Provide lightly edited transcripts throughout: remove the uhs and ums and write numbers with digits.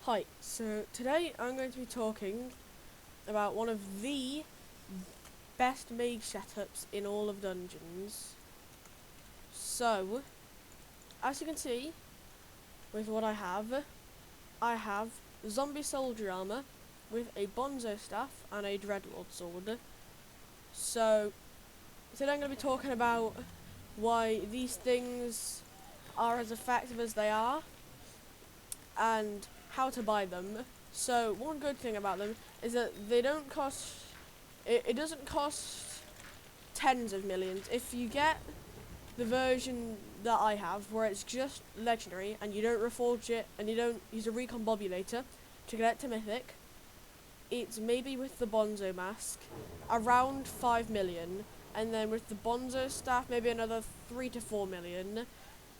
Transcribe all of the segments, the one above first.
Hi, so today I'm going to be talking about one of the best Mage setups in all of Dungeons. So, as you can see, with what I have zombie soldier armor with a bonzo staff and a dreadlord sword. So, today I'm going to be talking about why these things are as effective as they are and how to buy them. So one good thing about them is that they don't cost, it doesn't cost tens of millions. If you get the version that I have, where it's just legendary and you don't reforge it and you don't use a recombobulator to get it to mythic, it's maybe with the bonzo mask around 5 million, and then with the bonzo staff maybe another 3 to 4 million,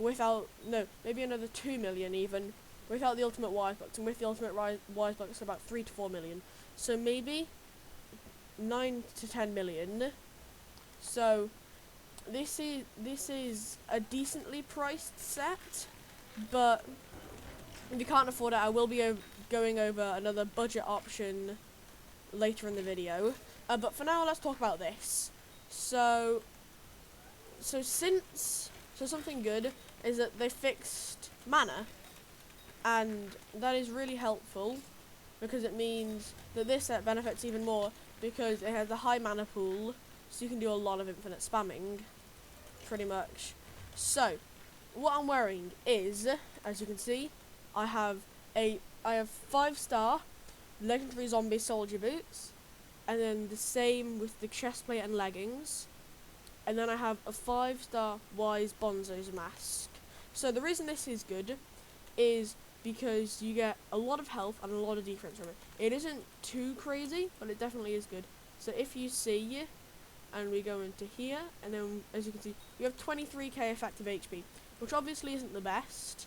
maybe another 2 million even without the ultimate wise box, and with the ultimate wise box about 3 to 4 million. So maybe 9 to 10 million. So this is a decently priced set, but if you can't afford it, I will be going over another budget option later in the video. But for now, let's talk about this. So something good is that they fixed mana, and that is really helpful because it means that this set benefits even more because it has a high mana pool, so you can do a lot of infinite spamming, pretty much. So what I'm wearing is, as you can see, I have 5-star legendary zombie soldier boots, and then the same with the chestplate and leggings, and then I have a 5-star wise bonzo's mask. So the reason this is good is because you get a lot of health and a lot of defense from it. It isn't too crazy, but it definitely is good. So if you see, and we go into here, and then as you can see, you have 23k effective HP, which obviously isn't the best,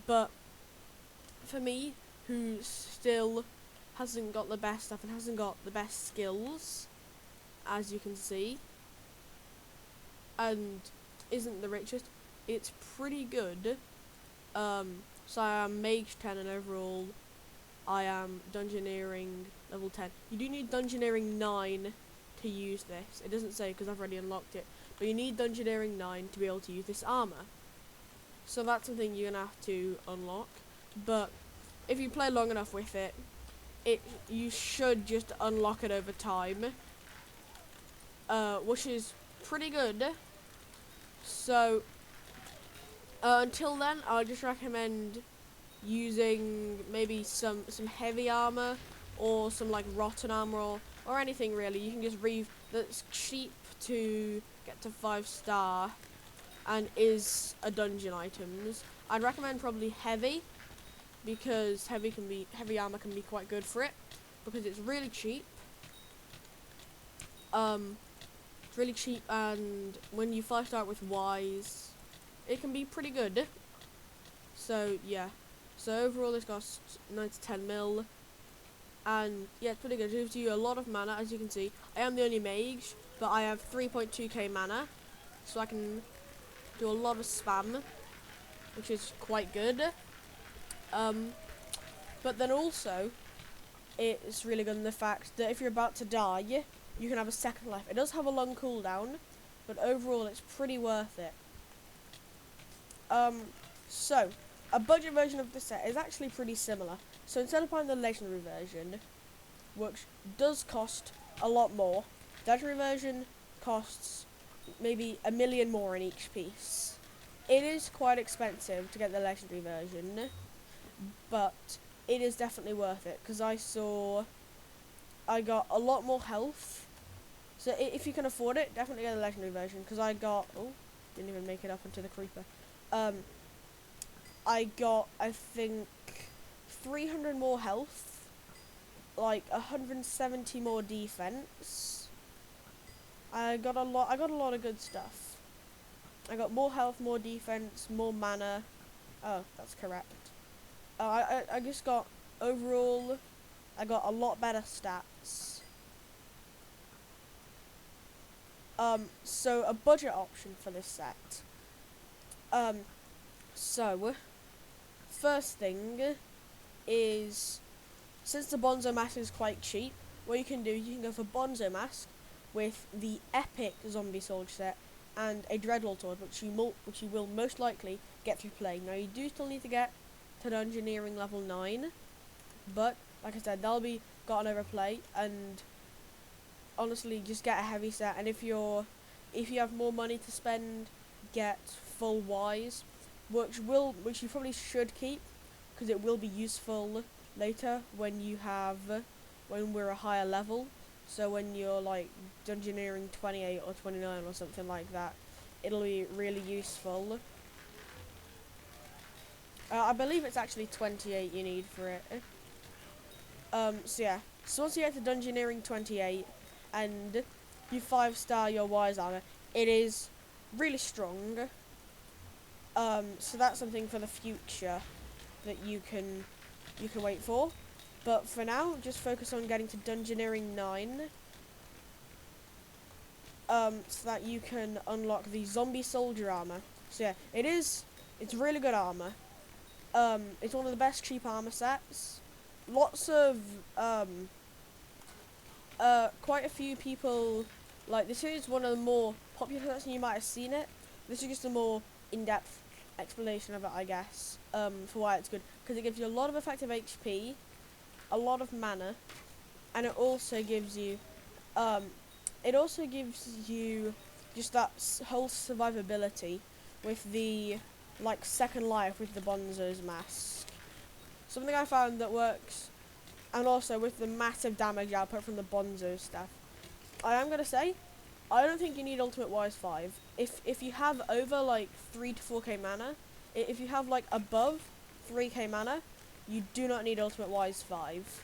but for me, who still hasn't got the best stuff and hasn't got the best skills, as you can see, and isn't the richest, it's pretty good. So I am Mage 10, and overall I am Dungeoneering level 10. You do need Dungeoneering 9 to use this. It doesn't say because I've already unlocked it, but you need Dungeoneering 9 to be able to use this armor. So that's something you're going to have to unlock. But if you play long enough with it, you should just unlock it over time, which is pretty good. So until then, I just recommend using maybe some heavy armor or some like rotten armor or anything really. You can just that's cheap to get to 5-star and is a dungeon items. I'd recommend probably heavy, because heavy armor can be quite good for it because it's really cheap. It's really cheap, and when you 5-star it with wise, it can be pretty good. So yeah, so overall this costs 9 to 10 mil, and yeah, it's pretty good. It gives you a lot of mana. As you can see, I am the only mage, but I have 3.2k mana, so I can do a lot of spam, which is quite good. But then also, it's really good in the fact that if you're about to die, you can have a second life. It does have a long cooldown, but overall it's pretty worth it. So a budget version of the set is actually pretty similar. So instead of buying the legendary version, which does cost a lot more, the legendary version costs maybe 1 million more in each piece. It is quite expensive to get the legendary version, but it is definitely worth it because I got a lot more health. So if you can afford it, definitely get the legendary version because didn't even make it up into the creeper. I got, I think, 300 more health, like 170 more defense. I got a lot of good stuff. I got more health, more defense, more mana. Oh, that's correct. I just got, overall, I got a lot better stats. So a budget option for this set. So first thing is, since the Bonzo mask is quite cheap, what you can do, you can go for Bonzo mask with the epic zombie soldier set and a dreadlord sword, which you will most likely get through playing. Now you do still need to get to dungeoneering level 9, but like I said, that'll be gotten over play, and honestly just get a heavy set. And if you have more money to spend, get full wise, which you probably should keep, because it will be useful later when we're a higher level. So when you're like dungeoneering 28 or 29 or something like that, it'll be really useful. I believe it's actually 28 you need for it. So yeah, so once you get to dungeoneering 28 and you 5-star your wise armor, it is really strong. So that's something for the future that you can wait for. But for now, just focus on getting to dungeoneering 9. So that you can unlock the zombie soldier armor. So yeah, it's really good armor. It's one of the best cheap armor sets. Lots of quite a few people, like, this is one of the more popular sets, and you might have seen it. This is just a more in-depth explanation of it, I guess, for why it's good, because it gives you a lot of effective HP, a lot of mana, and it also gives you just that whole survivability with the like second life with the Bonzo's mask. Something I found that works, and also with the massive damage output from the Bonzo stuff. I am gonna say, I don't think you need Ultimate Wise 5. If you have over like 3 to 4k mana, if you have like above 3k mana, you do not need Ultimate Wise 5.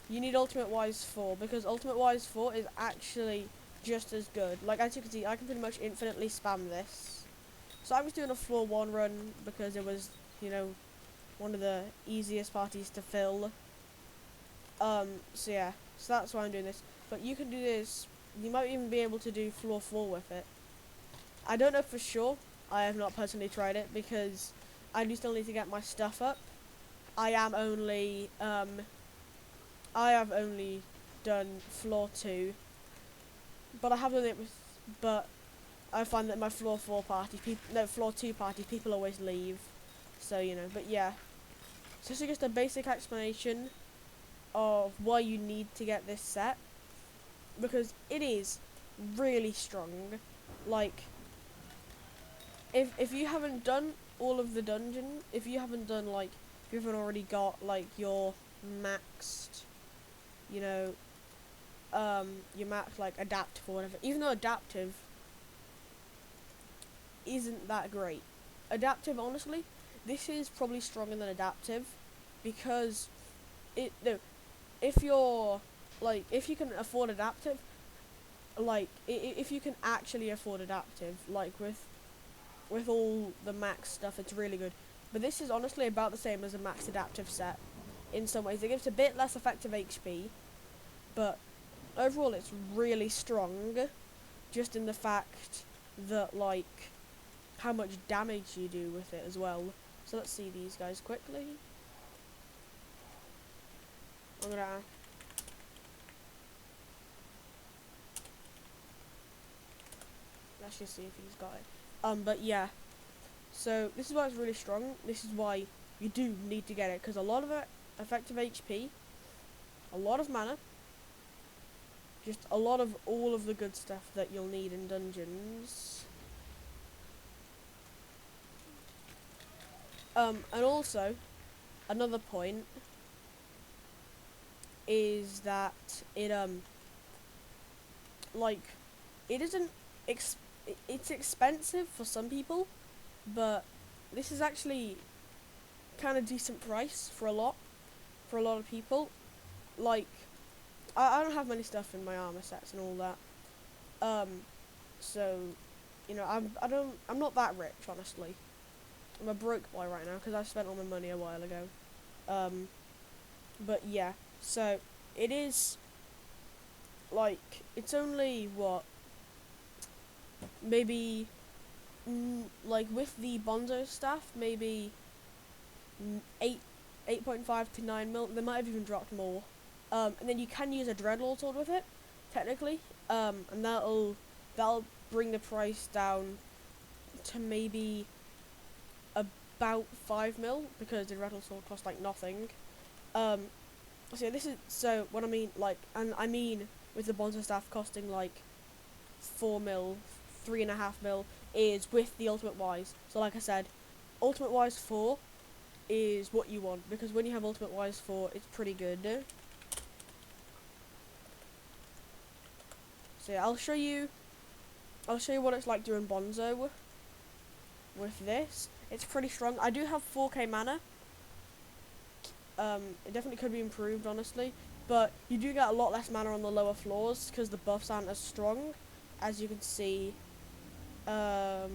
You need Ultimate Wise 4, because Ultimate Wise 4 is actually just as good. Like, as you can see, I can pretty much infinitely spam this. So I was doing a floor 1 run because it was, one of the easiest parties to fill. So yeah, so that's why I'm doing this. But you can do this, you might even be able to do floor 4 with it. I don't know for sure, I have not personally tried it, because I do still need to get my stuff up. I have only done floor 2, but I have done it but I find that my floor 2 party, people always leave, so but yeah. So this is just a basic explanation of why you need to get this set, because it is really strong. Like, if you haven't done all of the dungeon, if you haven't already got like your maxed, your max like adaptive or whatever, even though adaptive isn't that great. Adaptive, honestly, this is probably stronger than adaptive, because if you can afford adaptive, if you can actually afford adaptive, like with all the max stuff, it's really good. But this is honestly about the same as a max adaptive set in some ways. It gives a bit less effective HP, but overall it's really strong, just in the fact that how much damage you do with it as well. So let's see these guys quickly. Let's just see if he's got it. But yeah, so this is why it's really strong. This is why you do need to get it, because a lot of it, effective HP, a lot of mana, just a lot of all of the good stuff that you'll need in dungeons. And also, another point is that it isn't it's expensive for some people, but this is actually kind of decent price for a lot of people. Like, I don't have many stuff in my armor sets and all that, so I'm not that rich, honestly. I'm a broke boy right now because I spent all my money a while ago. But yeah, so it is it's only what, maybe with the Bonzo stuff, maybe 8.5 to 9 mil. They might have even dropped more. And then you can use a Dreadlord sword with it, technically. And that'll bring the price down to maybe about 5 mil, because the Dreadlord sword costs like nothing. So this is, so what I mean, like, and I mean with the Bonzo staff costing like 4 mil, 3.5 mil, is with the Ultimate Wise. So like I said, Ultimate Wise 4 is what you want, because when you have Ultimate Wise 4, it's pretty good. So yeah, I'll show you what it's like doing Bonzo with this. It's pretty strong. I do have 4k mana. It definitely could be improved, honestly, but you do get a lot less mana on the lower floors because the buffs aren't as strong, as you can see. Where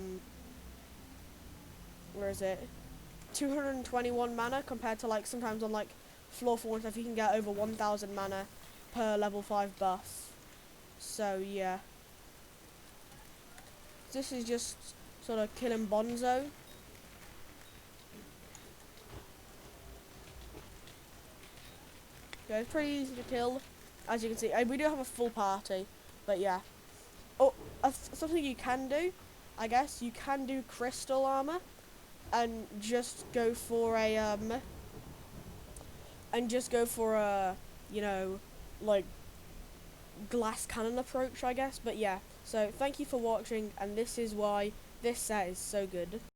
is it? 221 mana compared to, like, sometimes on like floor 4 and stuff you can get over 1000 mana per level 5 buff. So yeah, this is just sort of killing Bonzo. Yeah, it's pretty easy to kill, as you can see. We do have a full party, but yeah. Oh, something you can do, I guess, you can do crystal armor, and just go for a you know, like, glass cannon approach, I guess. But yeah, so thank you for watching, and this is why this set is so good.